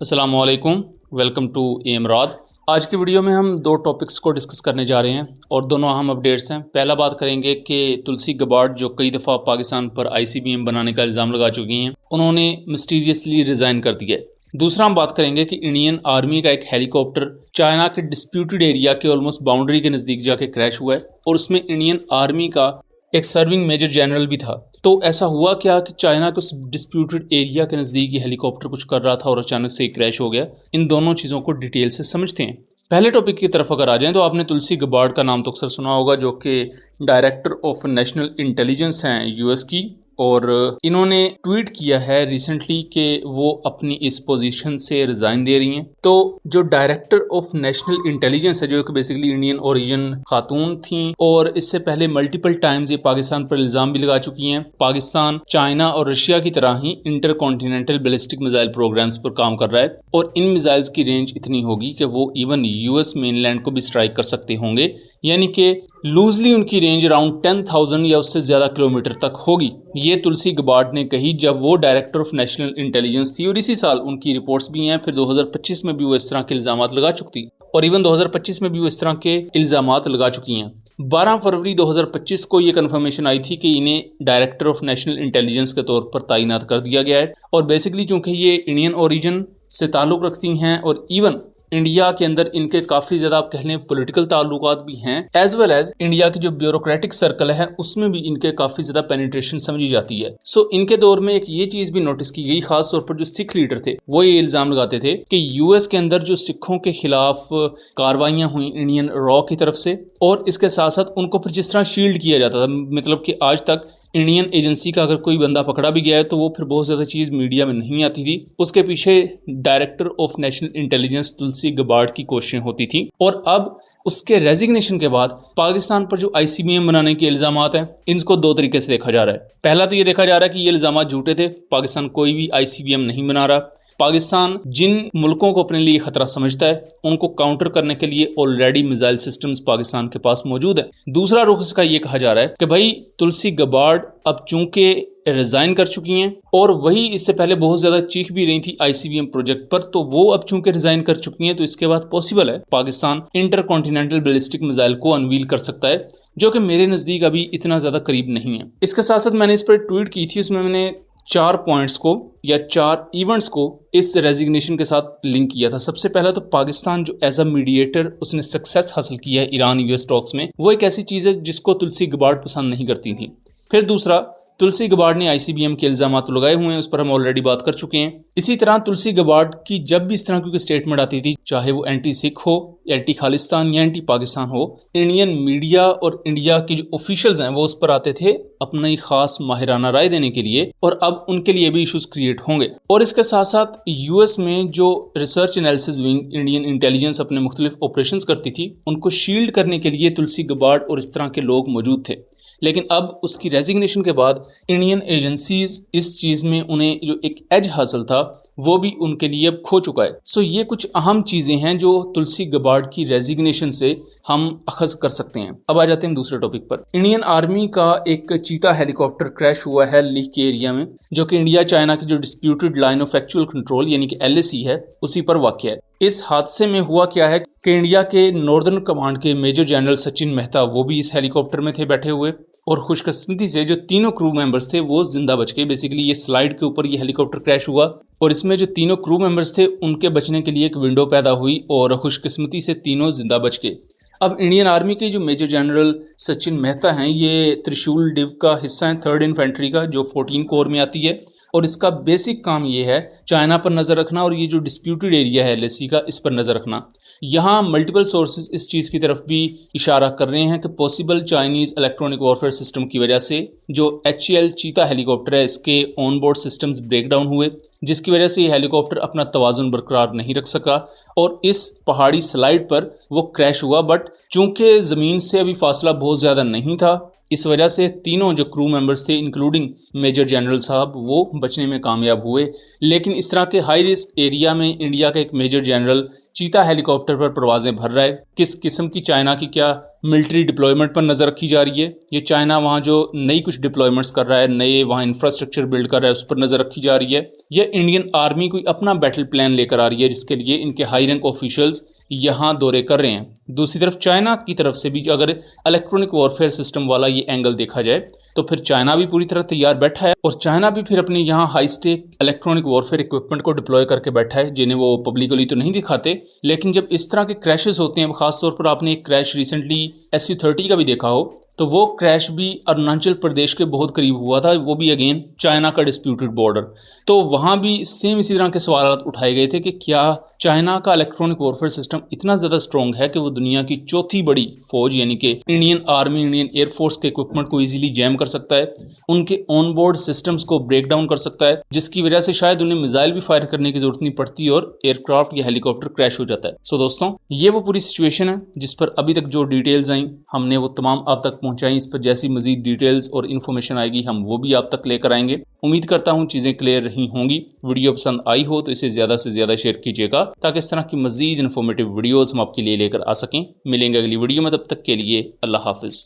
अस्सलामु अलैकुम, welcome to एमराद। आज की वीडियो में हम दो टॉपिक्स को डिस्कस करने जा रहे हैं और दोनों अहम अपडेट्स हैं। पहला बात करेंगे कि तुलसी गबार्ड जो कई दफ़ा पाकिस्तान पर ICBM बनाने का इल्ज़ाम लगा चुकी हैं, उन्होंने मिस्टीरियसली रिज़ाइन कर दिया है। दूसरा हम बात करेंगे कि इंडियन आर्मी का एक हेलीकॉप्टर चाइना के डिस्प्यूटेड एरिया के ऑलमोस्ट बाउंड्री के नज़दीक जाके क्रैश हुआ है और उसमें इंडियन आर्मी का एक सर्विंग मेजर जनरल भी था। तो ऐसा हुआ क्या कि चाइना के उस डिस्प्यूटेड एरिया के नज़दीक ये हेलीकॉप्टर कुछ कर रहा था और अचानक से ही क्रैश हो गया। इन दोनों चीज़ों को डिटेल से समझते हैं। पहले टॉपिक की तरफ अगर आ जाएं तो आपने तुलसी गबार्ड का नाम तो अक्सर सुना होगा, जो कि डायरेक्टर ऑफ नेशनल इंटेलिजेंस हैं US की, और इन्होंने ट्वीट किया है रिसेंटली कि वो अपनी इस पोजीशन से रिज़ाइन दे रही हैं। तो जो डायरेक्टर ऑफ नेशनल इंटेलिजेंस है, जो कि बेसिकली इंडियन ओरिजिन खातून थी और इससे पहले मल्टीपल टाइम्स ये पाकिस्तान पर इल्ज़ाम भी लगा चुकी हैं। पाकिस्तान चाइना और रशिया की तरह ही intercontinental ballistic missile programmes पर काम कर रहा है और इन मिसाइल्स की रेंज इतनी होगी कि वो इवन US मेनलैंड को भी स्ट्राइक कर सकते होंगे, यानी कि लूजली उनकी रेंज अराउंड 10,000 या उससे ज़्यादा किलोमीटर तक होगी। ये तुलसी गबार्ड ने कही जब वो डायरेक्टर ऑफ नेशनल इंटेलिजेंस थी और इसी साल उनकी रिपोर्ट्स भी हैं। फिर 2025 में भी वो इस तरह के इल्ज़ामात लगा चुकी थी और इवन 2025 में भी वो इस तरह के इल्ज़ामात लगा चुकी हैं। 12 फरवरी 2025 को ये कन्फर्मेशन आई थी कि इन्हें डायरेक्टर ऑफ नेशनल इंटेलिजेंस के तौर पर तैनात कर दिया गया है और बेसिकली चूँकि ये इंडियन ओरिजिन से ताल्लुक़ रखती हैं और इवन इंडिया के अंदर इनके काफ़ी ज़्यादा आप कह लें पॉलिटिकल ताल्लुकात भी हैं, एज वेल एज इंडिया की जो ब्यूरोक्रेटिक सर्कल है उसमें भी इनके काफ़ी ज़्यादा पेनिट्रेशन समझी जाती है। सो इनके दौर में एक ये चीज़ भी नोटिस की गई, खास तौर पर जो सिख लीडर थे वो ये इल्ज़ाम लगाते थे कि US के अंदर जो सिखों के खिलाफ कार्रवाइयाँ हुई इंडियन रॉ की तरफ से, और इसके साथ साथ उनको फिर जिस तरह शील्ड किया जाता था, मतलब कि आज तक इंडियन एजेंसी का अगर कोई बंदा पकड़ा भी गया है तो वो फिर बहुत ज़्यादा चीज़ मीडिया में नहीं आती थी। उसके पीछे director of national intelligence Tulsi Gabbard की कोशिशें होती थी। और अब उसके रेजिग्नेशन के बाद पाकिस्तान पर जो ICBM बनाने के इल्ज़ामात हैं, इनको दो तरीके से देखा जा रहा है। पहला तो ये देखा जा रहा है कि ये इल्ज़ामात झूठे थे, पाकिस्तान कोई भी ICBM नहीं बना रहा। पाकिस्तान जिन मुल्कों को अपने लिए खतरा समझता है उनको काउंटर करने के लिए ऑलरेडी मिसाइल सिस्टम्स पाकिस्तान के पास मौजूद है। दूसरा रुख इसका ये कहा जा रहा है कि भाई तुलसी गबार्ड अब चूंकि रिजाइन कर चुकी हैं और वही इससे पहले बहुत ज़्यादा चीख भी रही थी ICBM प्रोजेक्ट पर, तो वो अब चूंकि रिजाइन कर चुकी हैं तो इसके बाद पॉसिबल है Pakistan inter continental ballistic missile को अनवील कर सकता है, जो कि मेरे नज़दीक अभी इतना ज़्यादा करीब नहीं है। इसके साथ साथ मैंने इस पर ट्वीट की थी, उसमें मैंने 4 पॉइंट्स को या 4 इवेंट्स को इस रेजिग्नेशन के साथ लिंक किया था। सबसे पहला तो पाकिस्तान जो एज अ मीडिएटर उसने सक्सेस हासिल किया है ईरान US टॉक्स में, वो एक ऐसी चीज़ है जिसको तुलसी गबार्ड पसंद नहीं करती थी। फिर दूसरा, तुलसी गबार्ड ने ICBM के इल्ज़ाम तो लगाए हुए हैं, उस पर हम ऑलरेडी बात कर चुके हैं। इसी तरह तुलसी गबार्ड की जब भी इस तरह की स्टेटमेंट आती थी, चाहे वो एंटी सिख हो, एंटी खालिस्तान या एंटी पाकिस्तान हो, इंडियन मीडिया और इंडिया के जो ऑफिशियल्स हैं वो उस पर आते थे अपनी खास माहिराना राय देने के लिए, और अब उनके लिए भी इशूज़ क्रिएट होंगे। और इसके साथ साथ US में जो research analysis wing Indian intelligence अपने मुख्तलिफ ऑपरेशंस करती थी, उनको शील्ड करने के लिए तुलसी गबार्ड और इस तरह के लोग मौजूद थे। लेकिन अब उसकी रेजिग्नेशन के बाद इंडियन एजेंसीज इस चीज़ में उन्हें जो एक एज हासिल था वो भी उनके लिए अब खो चुका है। सो ये कुछ अहम चीज़ें हैं जो तुलसी गबार्ड की रेजिग्नेशन से हम अखज़ कर सकते हैं। अब आ जाते हैं दूसरे टॉपिक पर। इंडियन आर्मी का एक चीता हेलीकॉप्टर क्रैश हुआ है लेह के एरिया में, जो कि इंडिया चाइना की जो disputed line of actual control यानी कि LAC है उसी पर वाक़या है। इस हादसे में हुआ क्या है कि इंडिया के नॉर्दर्न कमांड के मेजर जनरल सचिन मेहता वो भी इस हेलीकॉप्टर में थे बैठे हुए, और खुशकिस्मती से जो तीनों क्रू मेंबर्स थे वो जिंदा बच गए। बेसिकली ये स्लाइड के ऊपर ये हेलीकॉप्टर क्रैश हुआ और इसमें जो तीनों क्रू मेंबर्स थे उनके बचने के लिए एक विंडो पैदा हुई और खुशकिस्मती से तीनों जिंदा बच गए। अब इंडियन आर्मी के जो मेजर जनरल सचिन मेहता हैं ये त्रिशूल डिव का हिस्सा है, 3rd इन्फेंट्री का, जो 14 कोर में आती है, और इसका बेसिक काम ये है चाइना पर नज़र रखना और ये जो डिस्प्यूटेड एरिया है LAC का, इस पर नज़र रखना। यहाँ मल्टीपल सोर्सेज इस चीज़ की तरफ भी इशारा कर रहे हैं कि possible Chinese electronic warfare system की वजह से जो HAL चीता हेलीकॉप्टर है इसके onboard systems break down हुए, जिसकी वजह से ये हेलीकॉप्टर अपना तवाज़ुन बरकरार नहीं रख सका और इस पहाड़ी स्लाइड पर वो क्रैश हुआ। बट चूंकि ज़मीन से अभी फासला बहुत ज़्यादा नहीं था इस वजह से तीनों जो क्रू मेंबर्स थे इंक्लूडिंग मेजर जनरल साहब वो बचने में कामयाब हुए। लेकिन इस तरह के हाई रिस्क एरिया में इंडिया का एक मेजर जनरल चीता हेलीकॉप्टर पर परवाजें भर रहा है। किस किस्म की चाइना की क्या मिलिट्री डिप्लॉयमेंट पर नज़र रखी जा रही है, ये चाइना वहाँ जो नई कुछ डिप्लॉयमेंट्स कर रहा है, नए वहाँ इंफ्रास्ट्रक्चर बिल्ड कर रहा है, उस पर नज़र रखी जा रही है, या इंडियन आर्मी कोई अपना बैटल प्लान लेकर आ रही है जिसके लिए इनके हाई रैंक ऑफिशियल्स यहाँ दौरे कर रहे हैं। दूसरी तरफ चाइना की तरफ से भी अगर इलेक्ट्रॉनिक वॉरफेयर सिस्टम वाला ये एंगल देखा जाए तो फिर चाइना भी पूरी तरह तैयार बैठा है, और चाइना भी फिर अपने यहाँ high stake electronic warfare equipment को डिप्लॉय करके बैठा है, जिन्हें वो पब्लिकली तो नहीं दिखाते। लेकिन जब इस तरह के क्रैशेस होते हैं, खासतौर पर आपने एक क्रैश रिसेंटली SU-30 का भी देखा हो, तो वो क्रैश भी अरुणाचल प्रदेश के बहुत करीब हुआ था, वो भी अगेन चाइना का डिस्प्यूटेड बॉर्डर। तो वहाँ भी सेम इसी तरह के सवाल उठाए गए थे कि क्या चाइना का इलेक्ट्रॉनिक वॉरफेयर सिस्टम इतना ज़्यादा स्ट्रॉन्ग है कि वो दुनिया की चौथी बड़ी फौज यानी कि इंडियन आर्मी, इंडियन एयरफोर्स के इक्विपमेंट को इजीली जैम कर सकता है, उनके ऑन बोर्ड सिस्टम्स को ब्रेक डाउन कर सकता है, जिसकी वजह से शायद उन्हें मिसाइल भी फायर करने की जरूरत नहीं पड़ती और एयरक्राफ्ट या हेलीकॉप्टर क्रैश हो जाता है। सो दोस्तों, ये वो पूरी सिचुएशन है जिस पर अभी तक जो डिटेल्स आई हमने वो तमाम आप तक पहुंचाई। इस पर जैसी मजीद डिटेल्स और इन्फॉर्मेशन आएगी हम वो भी आप तक लेकर आएंगे। उम्मीद करता हूँ चीज़ें क्लियर रही होंगी। वीडियो पसंद आई हो तो इसे ज़्यादा से ज़्यादा शेयर कीजिएगा ताकि इस तरह की मजीद इन्फॉर्मेटिव वीडियोज़ हम आपके लिए लेकर आ सकें। मिलेंगे अगली वीडियो में, तब तक के लिए अल्लाह हाफिज़।